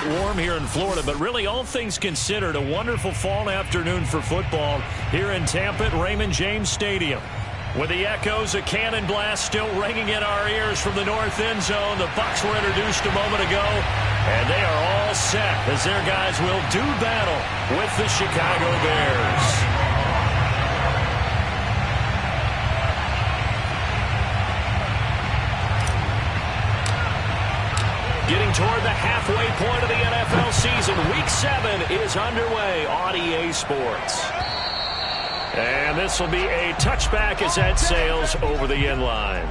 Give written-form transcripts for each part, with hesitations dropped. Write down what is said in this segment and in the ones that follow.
bit warm here in Florida, but really all things considered, a wonderful fall afternoon for football here in Tampa at Raymond James Stadium. With the echoes of cannon blast still ringing in our ears from the north end zone, the Bucks were introduced a moment ago, and they are all set as their guys will do battle with the Chicago Bears. Getting toward the halfway point of the NFL season, Week 7 is underway on EA Sports. And this will be a touchback as that sails over the end line.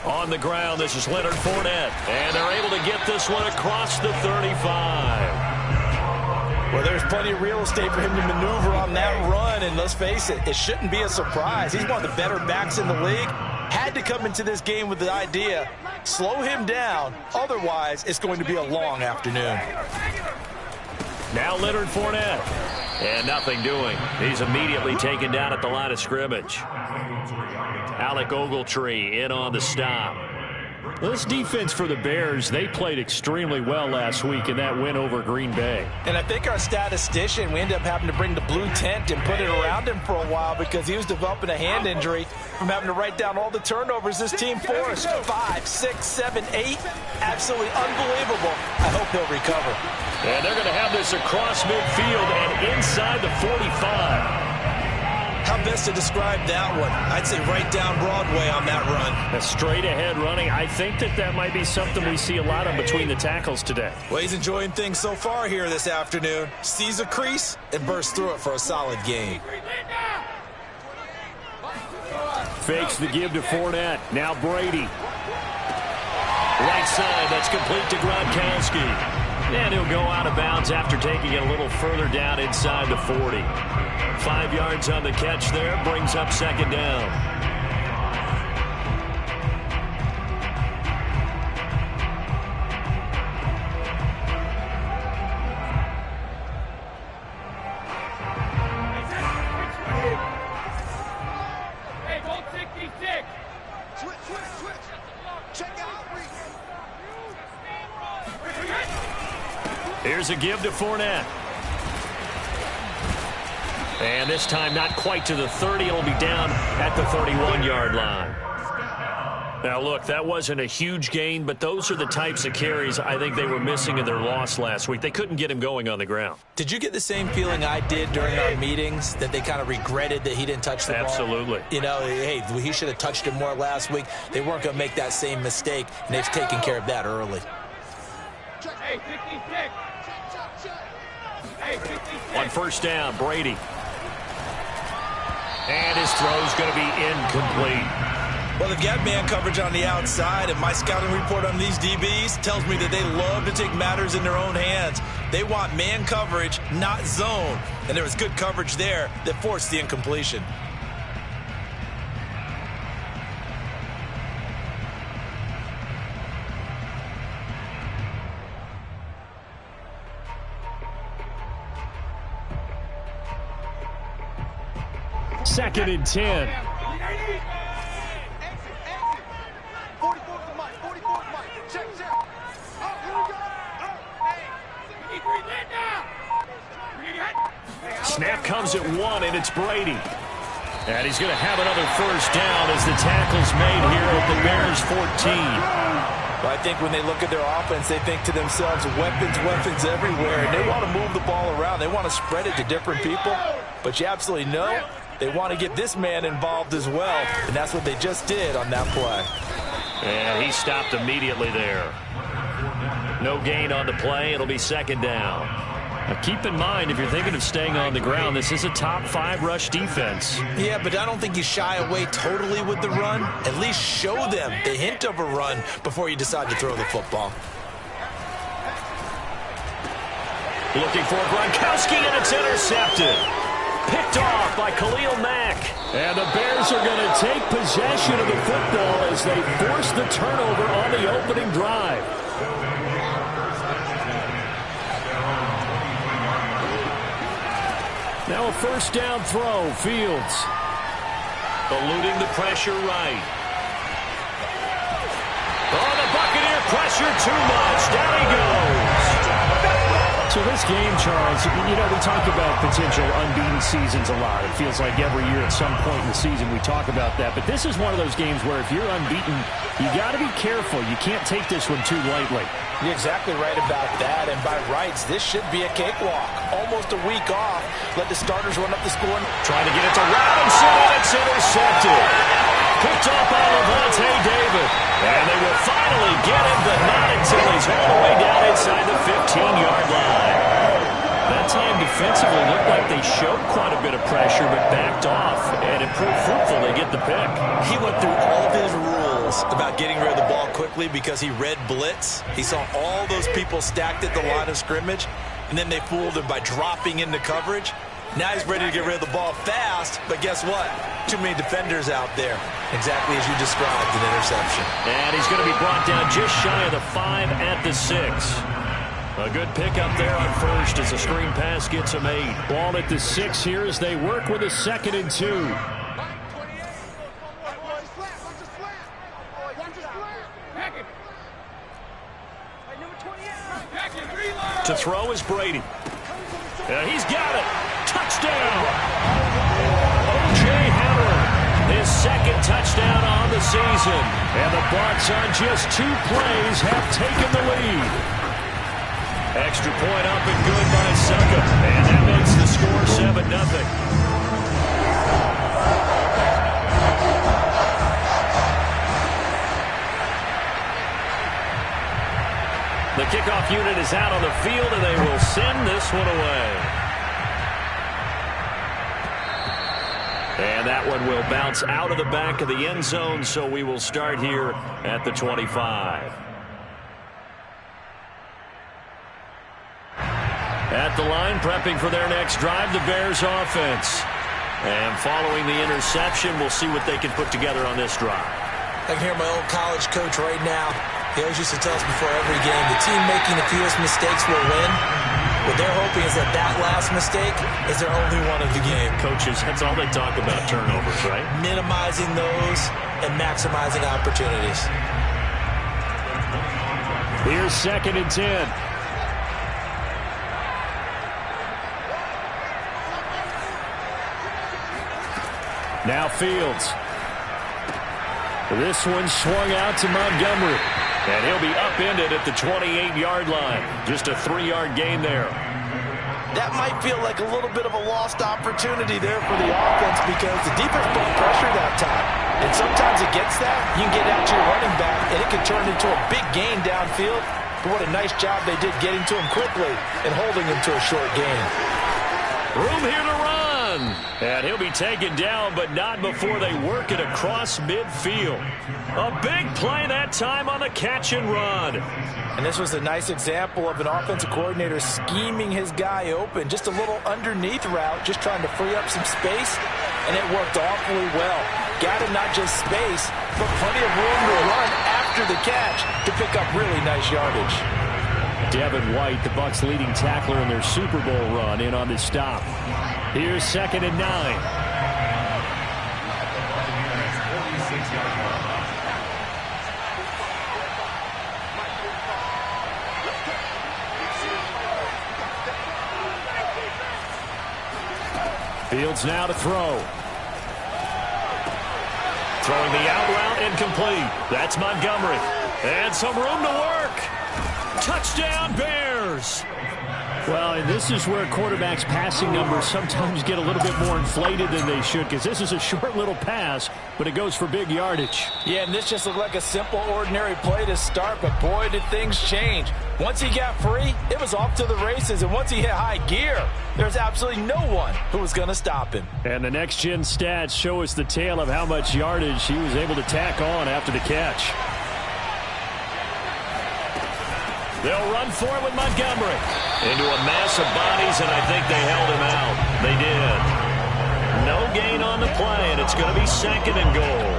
On the ground, this is Leonard Fournette, and they're able to get this one across the 35. Well, there's plenty of real estate for him to maneuver on that run, and let's face it, it shouldn't be a surprise. He's one of the better backs in the league. Had to come into this game with the idea, slow him down, otherwise it's going to be a long afternoon. Now Leonard Fournette, and nothing doing. He's immediately taken down at the line of scrimmage. Alec Ogletree in on the stop. Well, this defense for the Bears, they played extremely well last week in that win over Green Bay. And I think our statistician, we ended up having to bring the blue tent and put it around him for a while because he was developing a hand injury from having to write down all the turnovers this team forced. 5, 6, 7, 8. Absolutely unbelievable. I hope he'll recover. And they're going to have this across midfield and inside the 45. How best to describe that one? I'd say right down Broadway on that run. A straight ahead running. I think that might be something we see a lot of between the tackles today. Well, he's enjoying things so far here this afternoon. Sees a crease and bursts through it for a solid gain. Fakes the give to Fournette. Now Brady. Right side, that's complete to Gronkowski. And he'll go out of bounds after taking it a little further down inside the 40. 5 yards on the catch there, brings up second down. Hey, Gold 66. Switch. Check out. Here's a give to Fournette. And this time not quite to the 30. It'll be down at the 31-yard line. Now, look, that wasn't a huge gain, but those are the types of carries I think they were missing in their loss last week. They couldn't get him going on the ground. Did you get the same feeling I did during our meetings, that they kind of regretted that he didn't touch the ball? Absolutely. You know, hey, he should have touched it more last week. They weren't going to make that same mistake, and they've taken care of that early. Hey, 56. On first down, Brady. And his throw's going to be incomplete. Well, they've got man coverage on the outside, and my scouting report on these DBs tells me that they love to take matters in their own hands. They want man coverage, not zone. And there was good coverage there that forced the incompletion. Second and 10. Snap comes at 1, and it's Brady. And he's going to have another first down as the tackle's made here at the Bears 14. I think when they look at their offense, they think to themselves, weapons everywhere. And they want to move the ball around. They want to spread it to different people. But you absolutely know they want to get this man involved as well. And that's what they just did on that play. And he stopped immediately there. No gain on the play. It'll be second down. Now keep in mind, if you're thinking of staying on the ground, this is a top 5 rush defense. Yeah, but I don't think you shy away totally with the run. At least show them the hint of a run before you decide to throw the football. Looking for Gronkowski, and it's intercepted. Picked off by Khalil Mack. And the Bears are going to take possession of the football as they force the turnover on the opening drive. Now a first down throw. Fields eluding the pressure right. Oh, the Buccaneer pressure too much. Down he goes. So this game, Charles, you know, we talk about potential unbeaten seasons a lot. It feels like every year at some point in the season we talk about that. But this is one of those games where if you're unbeaten, you got to be careful. You can't take this one too lightly. You're exactly right about that. And by rights, this should be a cakewalk. Almost a week off. Let the starters run up the score. Trying to get it to Robinson, and it's intercepted. Picked off by Levante David. And they will finally get him, but not until he's all the way down inside the 15-yard line. That time defensively looked like they showed quite a bit of pressure, but backed off, and it proved fruitful. They get the pick. He went through all of his rules about getting rid of the ball quickly because he read blitz. He saw all those people stacked at the line of scrimmage, and then they fooled him by dropping into coverage. Now he's ready to get rid of the ball fast, but guess what? Too many defenders out there. Exactly as you described, an interception. And he's going to be brought down just shy of the 5 at the 6. A good pick up there on first as the screen pass gets him 8. Ball at the 6 here as they work with a 2nd and 2. To throw is Brady. He's got it. Touchdown. O.J. Howard, his 2nd touchdown on the season. And the Bucks on just 2 plays have taken the lead. Extra point up and good by Succa. And that makes the score 7-0. The kickoff unit is out on the field, and they will send this one away. And that one will bounce out of the back of the end zone, so we will start here at the 25. At the line, prepping for their next drive, the Bears offense. And following the interception, we'll see what they can put together on this drive. I can hear my old college coach right now. He always used to tell us before every game, the team making the fewest mistakes will win. What they're hoping is that that last mistake is their only one of the game. Coaches, that's all they talk about, turnovers, right? Minimizing those and maximizing opportunities. Here's 2nd and 10. Now Fields. This one swung out to Montgomery. And he'll be upended at the 28-yard line. Just a 3-yard gain there. That might feel like a little bit of a lost opportunity there for the offense because the defense put pressure that time. And sometimes it gets that. You can get out to your running back, and it can turn into a big gain downfield. But what a nice job they did getting to him quickly and holding him to a short gain. Room here to run. And he'll be taken down, but not before they work it across midfield. A big play that time on the catch and run. And this was a nice example of an offensive coordinator scheming his guy open. Just a little underneath route, just trying to free up some space, and it worked awfully well. Got him not just space, but plenty of room to run after the catch to pick up really nice yardage. Devin White, the Bucks' leading tackler in their Super Bowl run, in on this stop. Here's 2nd and 9. Fields now to throw. Throwing the out route incomplete. That's Montgomery. And some room to work. Touchdown, Bears. Well, and this is where quarterbacks' passing numbers sometimes get a little bit more inflated than they should, because this is a short little pass, but it goes for big yardage. Yeah, and this just looked like a simple, ordinary play to start, but boy, did things change. Once he got free, it was off to the races, and once he hit high gear, there's absolutely no one who was going to stop him. And the next-gen stats show us the tale of how much yardage he was able to tack on after the catch. They'll run for it with Montgomery. Into a mass of bodies, and I think they held him out. They did. No gain on the play, and it's going to be 2nd and goal.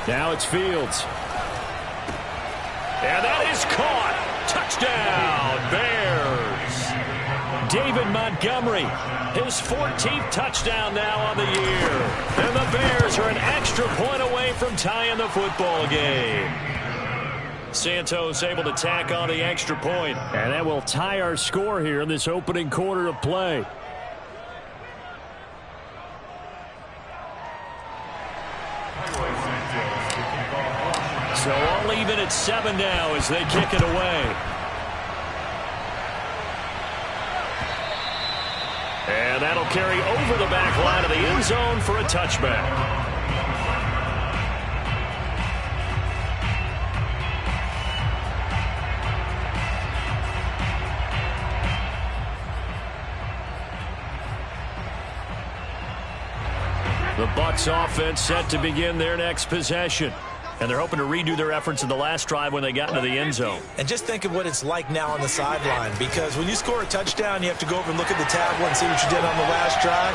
Now it's Fields. And that is caught. Touchdown, Bears. David Montgomery, his 14th touchdown now on the year. And the Bears are an extra point away from tying the football game. Santos able to tack on the extra point. And that will tie our score here in this opening quarter of play. So all even at 7 now as they kick it away. And that'll carry over the back line of the end zone for a touchback. The Bucks offense set to begin their next possession. And they're hoping to redo their efforts in the last drive when they got into the end zone. And just think of what it's like now on the sideline, because when you score a touchdown, you have to go over and look at the tablet and see what you did on the last drive.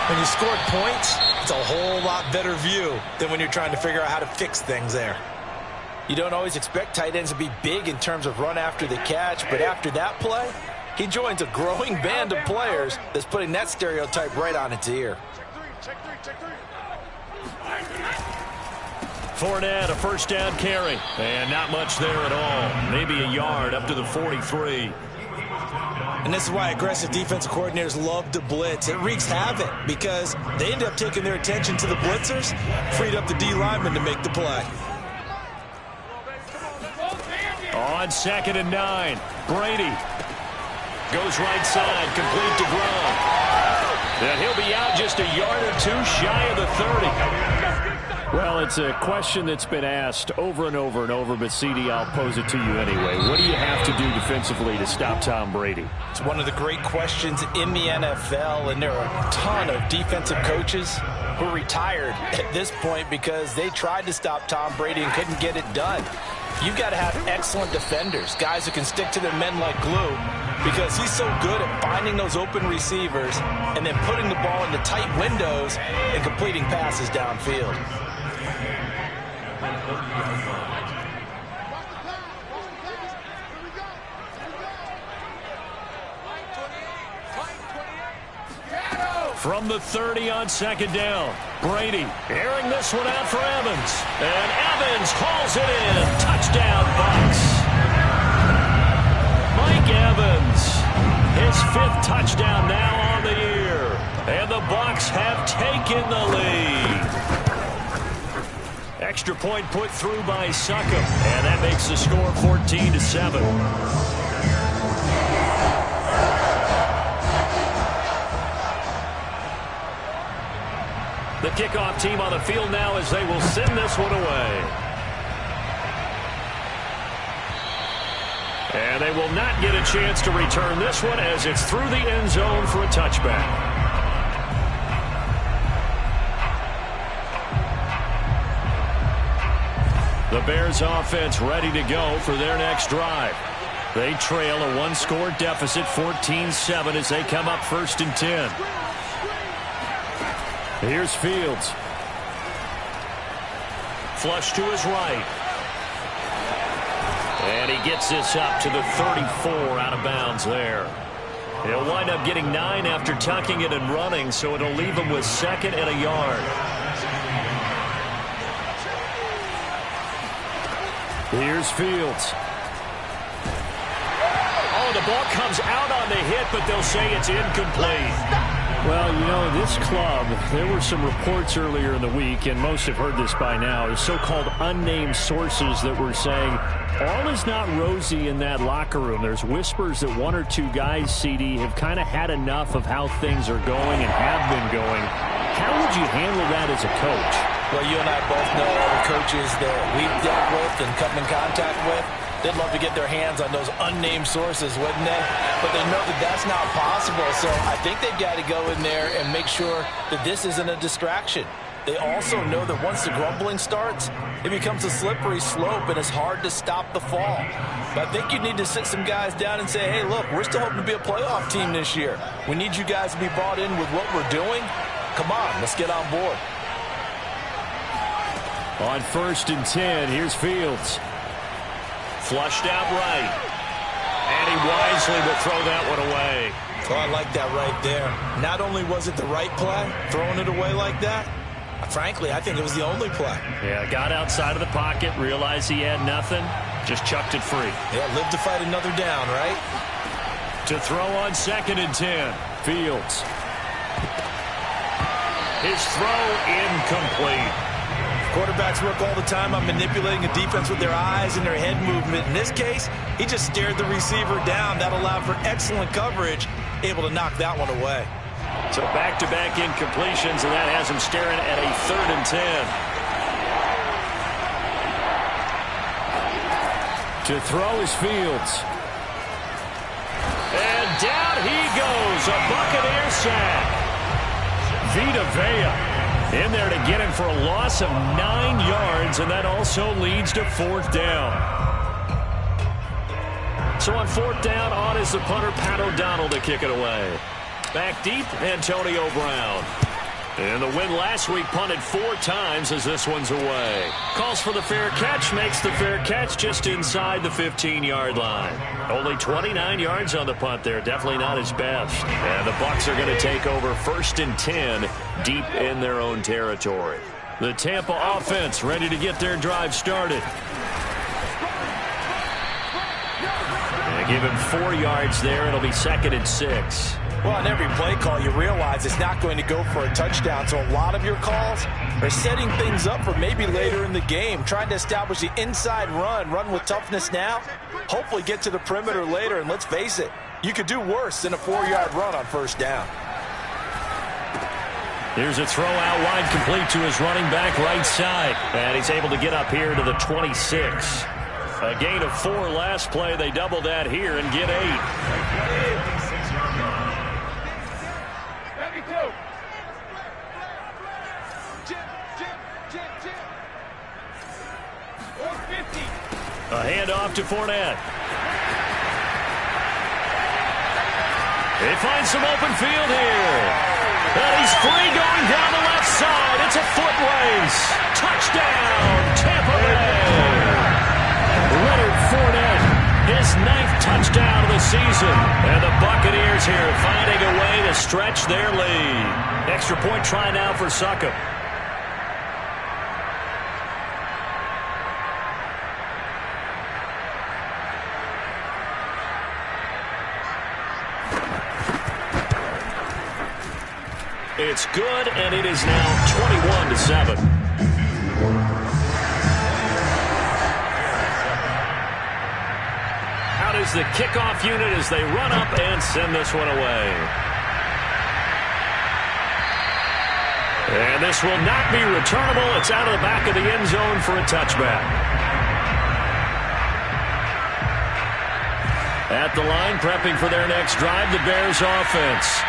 When you scored points, it's a whole lot better view than when you're trying to figure out how to fix things there. You don't always expect tight ends to be big in terms of run after the catch, but after that play, he joins a growing band of players that's putting that stereotype right on its ear. Check three. Fournette, a first down carry. And not much there at all. Maybe a yard up to the 43. And this is why aggressive defensive coordinators love to blitz. It wreaks havoc because they end up taking their attention to the blitzers, freed up the D lineman to make the play. On 2nd and 9, Brady goes right side, complete to Gronk. And he'll be out just a yard or two shy of the 30. Well, it's a question that's been asked over and over and over, but CD, I'll pose it to you anyway. What do you have to do defensively to stop Tom Brady? It's one of the great questions in the NFL, and there are a ton of defensive coaches who are retired at this point because they tried to stop Tom Brady and couldn't get it done. You've got to have excellent defenders, guys who can stick to their men like glue, because he's so good at finding those open receivers and then putting the ball into tight windows and completing passes downfield. From the 30 on 2nd down, Brady airing this one out for Evans. And Evans hauls it in. Touchdown, Bucks. Mike Evans, his 5th touchdown now on the year. And the Bucks have taken the lead. Extra point put through by Succop. And that makes the score 14-7. The kickoff team on the field now as they will send this one away. And they will not get a chance to return this one as it's through the end zone for a touchback. The Bears offense ready to go for their next drive. They trail a 1-score deficit, 14-7, as they come up 1st and 10. Here's Fields. Flush to his right. And he gets this up to the 34 out of bounds there. He'll wind up getting 9 after tucking it and running, so it'll leave him with 2nd and a yard. Here's Fields. Oh, the ball comes out on the hit, but they'll say it's incomplete. Well, you know, this club, there were some reports earlier in the week, and most have heard this by now, the so-called unnamed sources that were saying all is not rosy in that locker room. There's whispers that 1 or 2 guys, CD, have kind of had enough of how things are going and have been going. How would you handle that as a coach? Well, you and I both know all the coaches that we've dealt with and come in contact with. They'd love to get their hands on those unnamed sources, wouldn't they? But they know that that's not possible, so I think they've got to go in there and make sure that this isn't a distraction. They also know that once the grumbling starts, it becomes a slippery slope and it's hard to stop the fall. But I think you need to sit some guys down and say, hey, look, we're still hoping to be a playoff team this year. We need you guys to be bought in with what we're doing. Come on, let's get on board. On 1st and 10, here's Fields. Flushed out right. And he wisely will throw that one away. Oh, I like that right there. Not only was it the right play, throwing it away like that, frankly, I think it was the only play. Yeah, got outside of the pocket, realized he had nothing, just chucked it free. Yeah, live to fight another down, right? To throw on 2nd and 10, Fields. His throw incomplete. Quarterbacks work all the time on manipulating a defense with their eyes and their head movement. In this case, he just stared the receiver down. That allowed for excellent coverage, able to knock that one away. So back-to-back incompletions, and that has him staring at a 3rd and 10. To throw is Fields. And down he goes, a Buccaneer sack. Vita Vea in there to get him for a loss of 9 yards, and that also leads to 4th down. So on 4th down, on is the punter, Pat O'Donnell, to kick it away. Back deep, Antonio Brown. And the win last week punted 4 times as this one's away. Calls for the fair catch, makes the fair catch just inside the 15-yard line. Only 29 yards on the punt there. Definitely not his best. And the Bucks are going to take over 1st and 10 deep in their own territory. The Tampa offense ready to get their drive started. And give him 4 yards there. It'll be 2nd and 6. Well, on every play call, you realize it's not going to go for a touchdown. So a lot of your calls are setting things up for maybe later in the game, trying to establish the inside run with toughness now, hopefully get to the perimeter later. And let's face it, you could do worse than a 4-yard run on 1st down. Here's a throw out wide, complete to his running back right side. And he's able to get up here to the 26. A gain of 4 last play. They double that here and get 8. A handoff to Fournette. He finds some open field here. And he's free going down the left side. It's a foot race. Touchdown, Tampa Bay. Leonard Fournette, his 9th touchdown of the season. And the Buccaneers here finding a way to stretch their lead. Extra point try now for Succop. It's good, and it is now 21-7. Out is the kickoff unit as they run up and send this one away. And this will not be returnable. It's out of the back of the end zone for a touchback. At the line, prepping for their next drive, the Bears offense.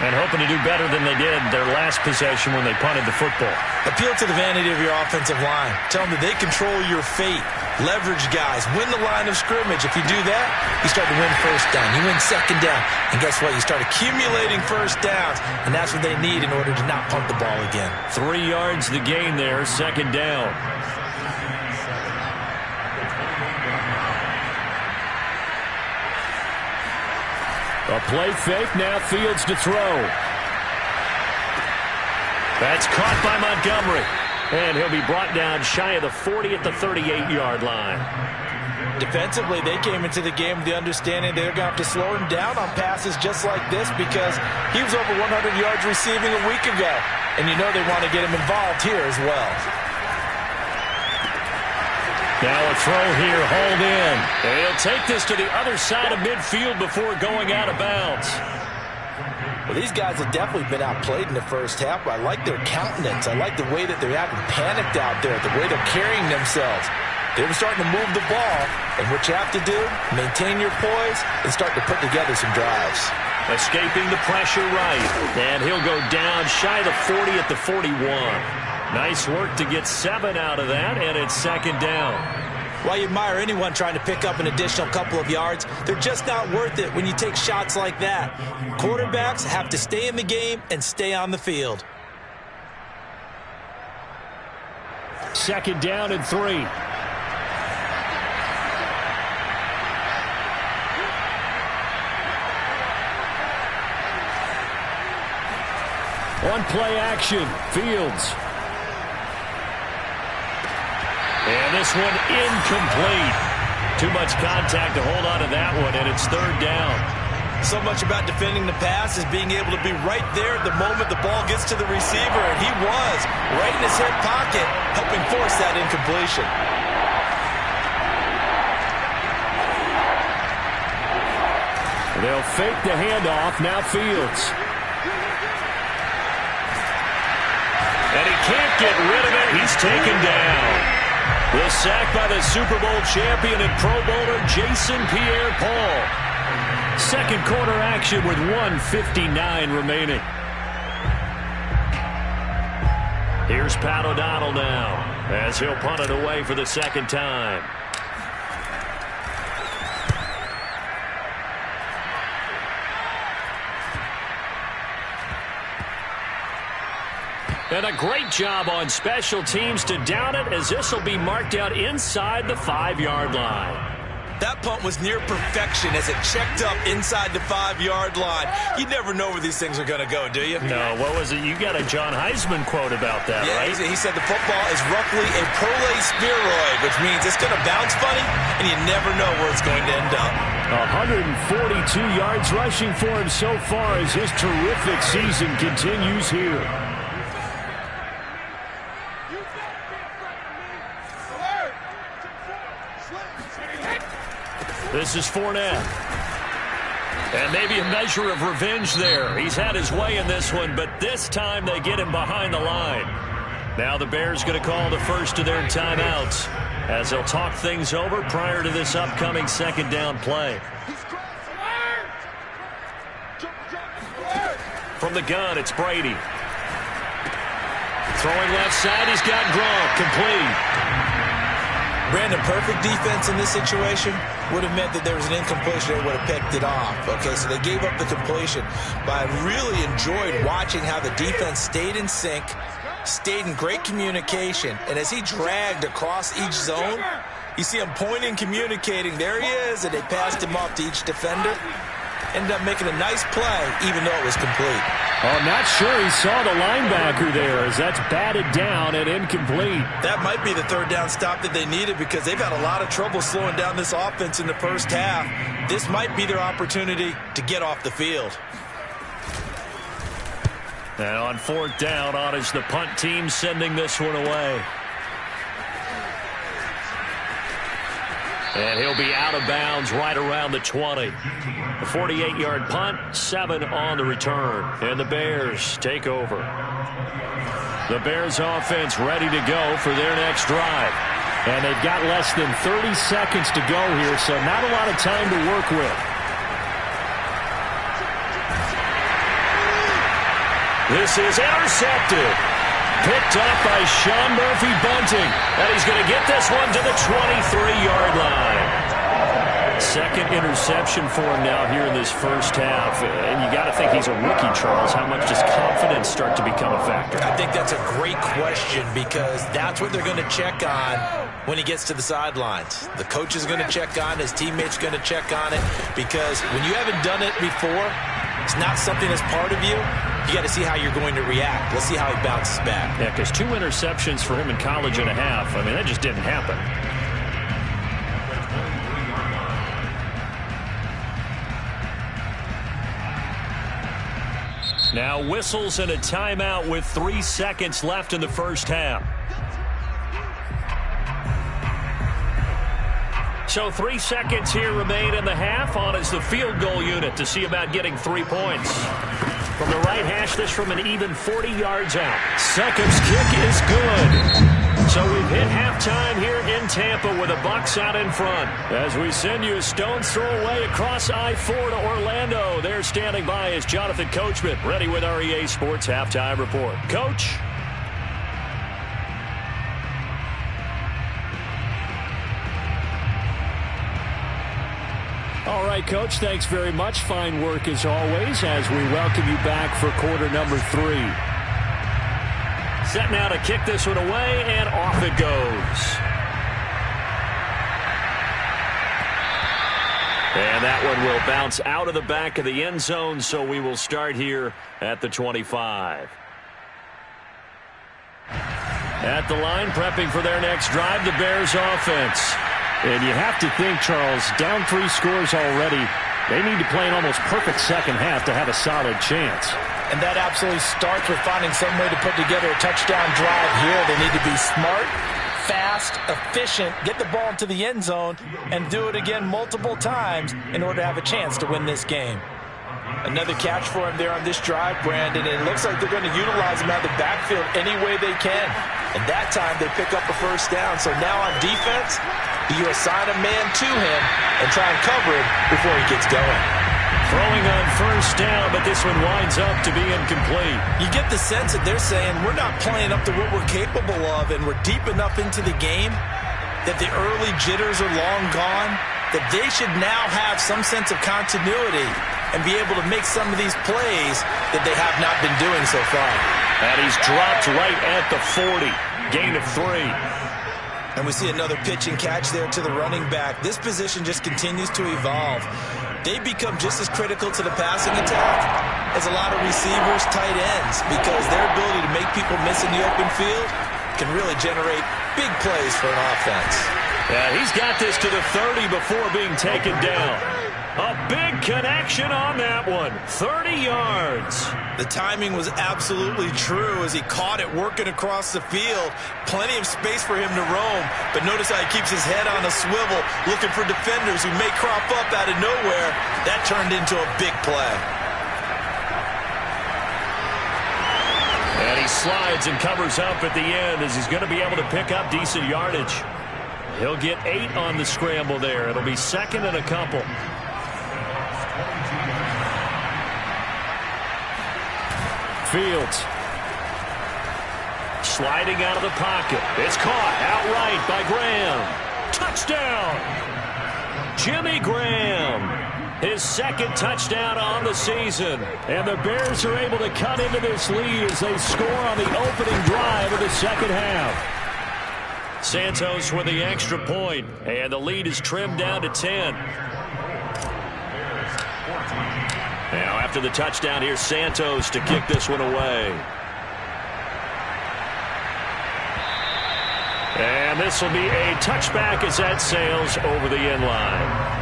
And hoping to do better than they did their last possession when they punted the football. Appeal to the vanity of your offensive line. Tell them that they control your fate. Leverage guys. Win the line of scrimmage. If you do that, you start to win 1st down. You win 2nd down. And guess what? You start accumulating 1st downs. And that's what they need in order to not punt the ball again. 3 yards the gain there. 2nd down. A play fake, now Fields to throw. That's caught by Montgomery. And he'll be brought down shy of the 40 at the 38-yard line. Defensively, they came into the game with the understanding they're going to have to slow him down on passes just like this because he was over 100 yards receiving a week ago. And you know they want to get him involved here as well. Now a throw here, hauled in. And he'll take this to the other side of midfield before going out of bounds. Well, these guys have definitely been outplayed in the 1st half, but I like their countenance. I like the way that they're acting panicked out there, the way they're carrying themselves. They were starting to move the ball, and what you have to do, maintain your poise and start to put together some drives. Escaping the pressure right. And he'll go down shy of the 40 at the 41. Nice work to get 7 out of that, and it's second down. While you admire anyone trying to pick up an additional couple of yards, they're just not worth it when you take shots like that. Quarterbacks have to stay in the game and stay on the field. Second down and 3. On play action, Fields. And this one incomplete. Too much contact to hold on to that one, and it's third down. So much about defending the pass is being able to be right there at the moment the ball gets to the receiver, and he was right in his hip pocket, helping force that incompletion. They'll fake the handoff, now Fields. And he can't get rid of it. He's taken down. The sack by the Super Bowl champion and Pro Bowler Jason Pierre-Paul. Second quarter action with 1:59 remaining. Here's Pat O'Donnell now as he'll punt it away for the second time. And a great job on special teams to down it, as this will be marked out inside the 5-yard line. That punt was near perfection as it checked up inside the 5-yard line. You never know where these things are going to go, do you? No, what was it? You got a John Heisman quote about that, yeah, right? He said the football is roughly a prole spheroid, which means it's going to bounce funny, and you never know where it's going to end up. 142 yards rushing for him so far as his terrific season continues here. This is Fournette. And maybe a measure of revenge there. He's had his way in this one, but this time they get him behind the line. Now the Bears going to call the first of their timeouts as they'll talk things over prior to this upcoming second down play. From the gun, it's Brady. Throwing left side, he's got Gronk, complete. Brandon, perfect defense in this situation would have meant that there was an incompletion that would have picked it off. Okay, so they gave up the completion. But I really enjoyed watching how the defense stayed in sync, stayed in great communication, and as he dragged across each zone, you see him pointing, communicating. There he is, and they passed him off to each defender. Ended up making a nice play, even though it was complete. I'm not sure he saw the linebacker there, as that's batted down and incomplete. That might be the third down stop that they needed, because they've had a lot of trouble slowing down this offense in the first half. This might be their opportunity to get off the field. And on fourth down, on is the punt team sending this one away. And he'll be out of bounds right around the 20. A 48-yard punt, 7 on the return. And the Bears take over. The Bears offense ready to go for their next drive. And they've got less than 30 seconds to go here, so not a lot of time to work with. This is intercepted. Picked up by Sean Murphy-Bunting. And he's going to get this one to the 23-yard line. Second interception for him now here in this first half. And you got to think he's a rookie, Charles. How much does confidence start to become a factor? I think that's a great question, because that's what they're going to check on when he gets to the sidelines. The coach is going to check on it. His teammates are going to check on it, because when you haven't done it before, it's not something that's part of you. You got to see how you're going to react. Let's see how he bounces back. Yeah, because 2 interceptions for him in college and a half. I mean, that just didn't happen. Now whistles and a timeout with 3 seconds left in the first half. So 3 seconds here remain in the half. On is the field goal unit to see about getting 3 points. From the right hash, this from an even 40 yards out. Succop's kick is good. So we've hit halftime here in Tampa with the Bucks out in front. As we send you a stone's throw away across I-4 to Orlando. There standing by is Jonathan Coachman, ready with our EA Sports Halftime Report. Coach? All right, Coach, thanks very much. Fine work as always as we welcome you back for quarter number 3. Set now to kick this one away, and off it goes. And that one will bounce out of the back of the end zone, so we will start here at the 25. At the line, prepping for their next drive, the Bears offense. And you have to think, Charles, down 3 scores already. They need to play an almost perfect second half to have a solid chance. And that absolutely starts with finding some way to put together a touchdown drive here. They need to be smart, fast, efficient, get the ball into the end zone, and do it again multiple times in order to have a chance to win this game. Another catch for him there on this drive, Brandon. It looks like they're going to utilize him out of the backfield any way they can. And that time they pick up a first down. So now on defense, you assign a man to him and try and cover him before he gets going. Throwing on first down, but this one winds up to be incomplete. You get the sense that they're saying we're not playing up to what we're capable of, and we're deep enough into the game that the early jitters are long gone, that they should now have some sense of continuity and be able to make some of these plays that they have not been doing so far. And he's dropped right at the 40. Gain of 3. And we see another pitch and catch there to the running back. This position just continues to evolve. They become just as critical to the passing attack as a lot of receivers, tight ends, because their ability to make people miss in the open field can really generate big plays for an offense. Yeah, he's got this to the 30 before being taken down. A big connection on that one. 30 yards. The timing was absolutely true as he caught it working across the field. Plenty of space for him to roam, but notice how he keeps his head on a swivel looking for defenders who may crop up out of nowhere. That turned into a big play. And he slides and covers up at the end as he's going to be able to pick up decent yardage. He'll get 8 on the scramble there. It'll be second and a couple. Fields. Sliding out of the pocket. It's caught outright by Graham. Touchdown! Jimmy Graham. His second touchdown on the season. And the Bears are able to cut into this lead as they score on the opening drive of the second half. Santos with the extra point, and the lead is trimmed down to 10. Now after the touchdown, here's Santos to kick this one away. And this will be a touchback as that sails over the end line.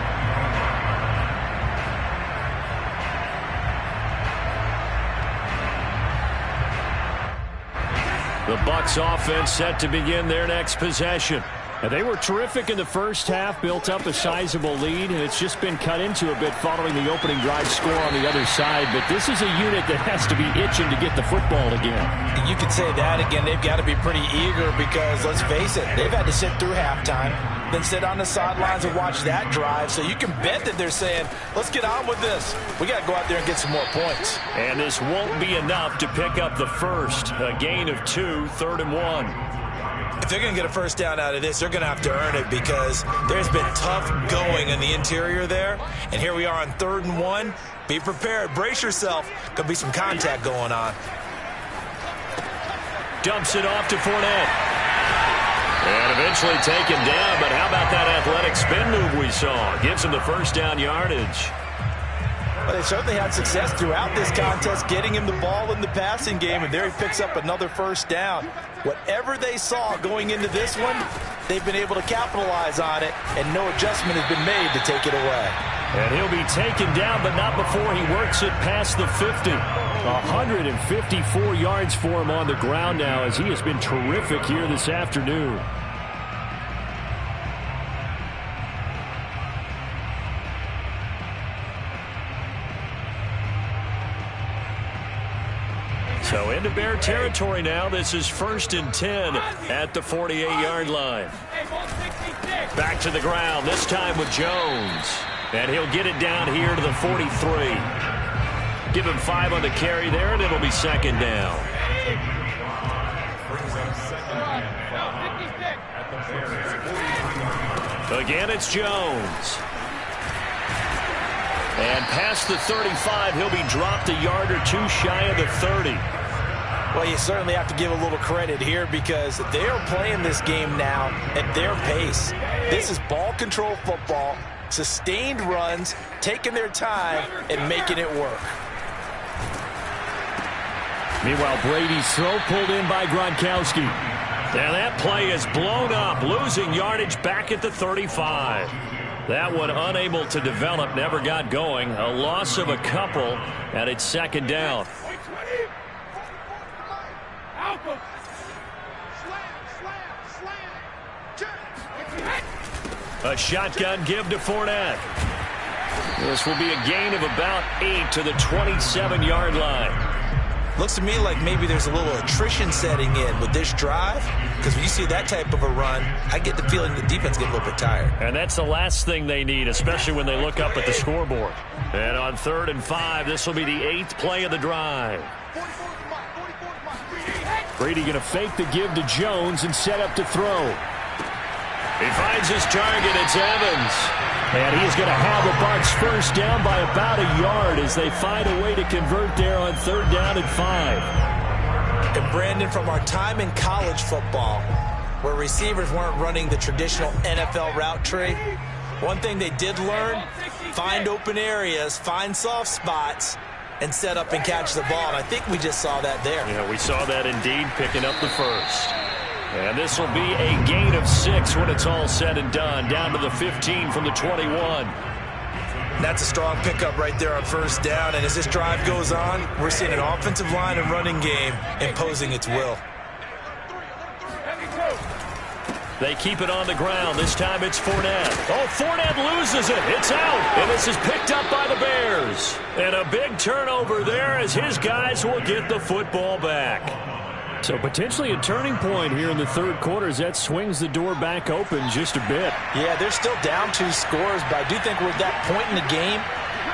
The Bucks offense set to begin their next possession. And they were terrific in the first half, built up a sizable lead, and it's just been cut into a bit following the opening drive score on the other side. But this is a unit that has to be itching to get the football again. You could say that again. They've got to be pretty eager because, let's face it, they've had to sit through halftime, then sit on the sidelines and watch that drive. So you can bet that they're saying, let's get on with this. We got to go out there and get some more points. And this won't be enough to pick up the first. A gain of 2, 3rd and 1. If they're going to get a first down out of this, they're going to have to earn it because there's been tough going in the interior there. And here we are on 3rd and 1. Be prepared. Brace yourself. Going to be some contact going on. Dumps it off to Fournette. And eventually taken down, but how about that athletic spin move we saw? Gives him the first down yardage. Well, they certainly had success throughout this contest, getting him the ball in the passing game, and there he picks up another first down. Whatever they saw going into this one, they've been able to capitalize on it, and no adjustment has been made to take it away. And he'll be taken down, but not before he works it past the 50. 154 yards for him on the ground now, as he has been terrific here this afternoon. So into Bear territory now. This is 1st and 10 at the 48-yard line. Back to the ground, this time with Jones. And he'll get it down here to the 43. Give him 5 on the carry there, and it'll be 2nd down. Again, it's Jones. And past the 35, he'll be dropped a yard or two shy of the 30. Well, you certainly have to give a little credit here because they're playing this game now at their pace. This is ball control football, sustained runs, taking their time and making it work. Meanwhile, Brady's throw pulled in by Gronkowski. And that play is blown up, losing yardage back at the 35. That one unable to develop, never got going. A loss of a couple, and it's 2nd down. A shotgun give to Fournette. This will be a gain of about 8 to the 27-yard line. Looks to me like maybe there's a little attrition setting in with this drive, because when you see that type of a run, I get the feeling the defense gets a little bit tired. And that's the last thing they need, especially when they look up at the scoreboard. And on 3rd and 5, this will be the 8th play of the drive. Brady going to fake the give to Jones and set up to throw. He finds his target. It's Evans. And he's going to have the Bucks first down by about a yard as they find a way to convert there on 3rd down and 5. And Brandon, from our time in college football, where receivers weren't running the traditional NFL route tree, one thing they did learn, find open areas, find soft spots, and set up and catch the ball. And I think we just saw that there. Yeah, we saw that indeed, picking up the first. And this will be a gain of 6 when it's all said and done. Down to the 15 from the 21. That's a strong pickup right there on 1st down. And as this drive goes on, we're seeing an offensive line and running game imposing its will. They keep it on the ground. This time it's Fournette. Oh, Fournette loses it. It's out. And this is picked up by the Bears. And a big turnover there as his guys will get the football back. So potentially a turning point here in the 3rd quarter as that swings the door back open just a bit. Yeah, they're still down 2 scores, but I do think we're at that point in the game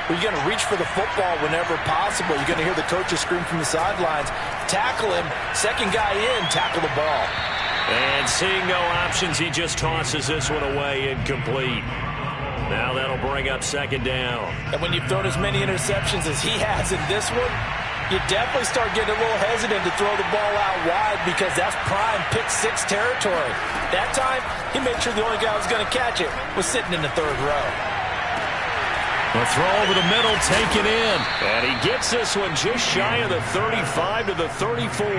where you're going to reach for the football whenever possible. You're going to hear the coaches scream from the sidelines, tackle him, 2nd guy in, tackle the ball. And seeing no options, he just tosses this one away, incomplete. Now that'll bring up 2nd down. And when you've thrown as many interceptions as he has in this one, you definitely start getting a little hesitant to throw the ball out wide because that's prime pick 6 territory. That time, he made sure the only guy who was going to catch it was sitting in the 3rd row. The throw over the middle, taken in. And he gets this one just shy of the 35 to the 34.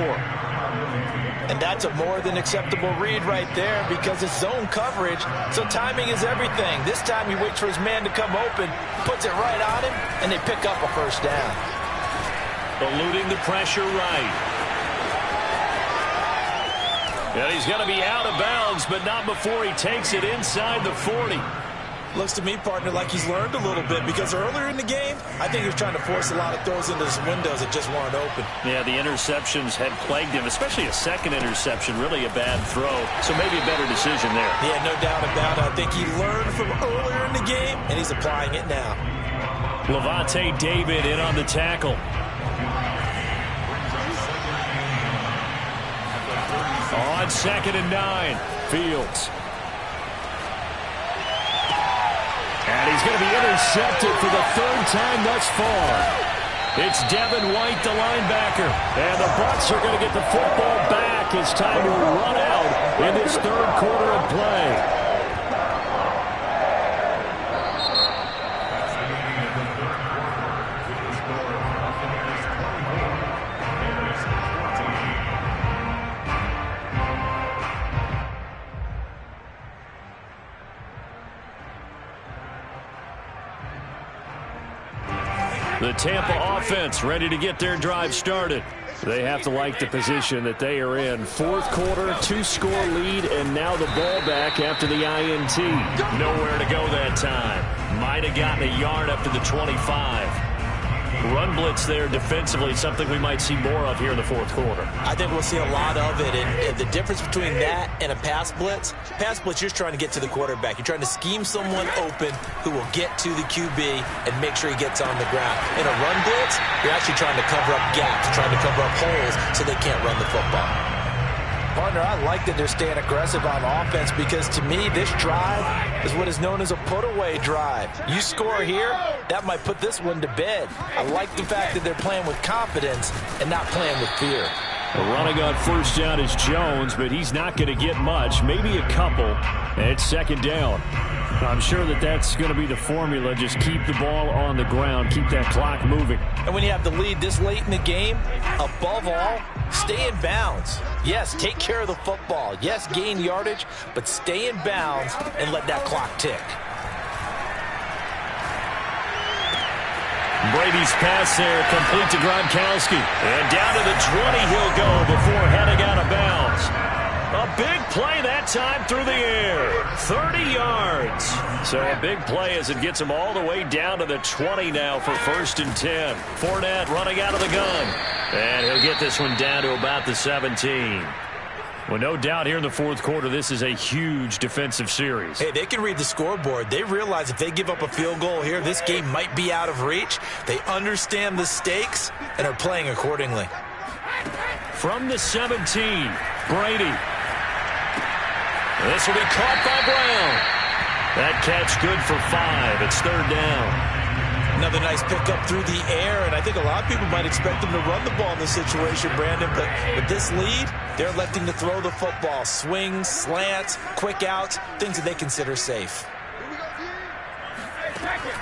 And that's a more than acceptable read right there because it's zone coverage, so timing is everything. This time he waits for his man to come open, puts it right on him, and they pick up a 1st down. Eluding the pressure right. And he's going to be out of bounds, but not before he takes it inside the 40. Looks to me, partner, like he's learned a little bit because earlier in the game, I think he was trying to force a lot of throws into some windows that just weren't open. Yeah, the interceptions had plagued him, especially a 2nd interception, really a bad throw. So maybe a better decision there. Yeah, no doubt about it. I think he learned from earlier in the game, and he's applying it now. Levante David in on the tackle. On 2nd and 9, Fields. And he's going to be intercepted for the 3rd time thus far. It's Devin White, the linebacker. And the Bucks are going to get the football back as time will run out in this 3rd quarter of play. The Tampa offense ready to get their drive started. They have to like the position that they are in. 4th quarter, 2-score lead, and now the ball back after the INT. Nowhere to go that time. Might have gotten a yard up to the 25. run blitz there defensively, something we might see more of here in the fourth quarter. I think we'll see a lot of it, and the difference between that and a pass blitz, you're just trying to get to the quarterback. You're trying to scheme someone open who will get to the QB and make sure he gets on the ground. In a run blitz, you're actually trying to cover up gaps, trying to cover up holes so they can't run the football. Partner, I like that they're staying aggressive on offense because, to me, this drive is what is known as a put-away drive. You score here, that might put this one to bed. I like the fact that they're playing with confidence and not playing with fear. Running on first down is Jones, but he's not going to get much, maybe a couple. And it's second down. I'm sure that's going to be the formula. Just keep the ball on the ground, keep that clock moving. And when you have the lead this late in the game, above all, stay in bounds. Yes, take care of the football. Yes, gain yardage, but stay in bounds and let that clock tick. Brady's pass there, complete to Gronkowski. And down to the 20 he'll go before heading out of bounds. A big play that time through the air. 30 yards. So a big play as it gets him all the way down to the 20 now for 1st and 10. Fournette running out of the gun. And he'll get this one down to about the 17. Well, no doubt here in the fourth quarter, this is a huge defensive series. Hey, they can read the scoreboard. They realize if they give up a field goal here, this game might be out of reach. They understand the stakes and are playing accordingly. From the 17, Brady. This will be caught by Brown. That catch good for 5. It's 3rd down. Another nice pickup through the air, and I think a lot of people might expect them to run the ball in this situation, Brandon, but with this lead, they're electing to throw the football. Swings, slants, quick outs, things that they consider safe.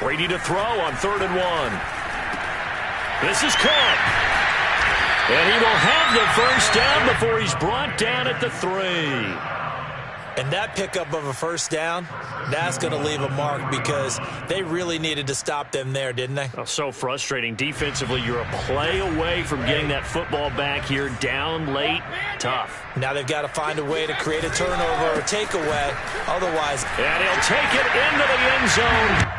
Brady to throw on 3rd and 1. This is caught. And he will have the first down before he's brought down at the 3. And that pickup of a first down, that's going to leave a mark because they really needed to stop them there, didn't they? Oh, so frustrating. Defensively, you're a play away from getting that football back here, down late, tough. Now they've got to find a way to create a turnover or takeaway. Otherwise, and he'll take it into the end zone.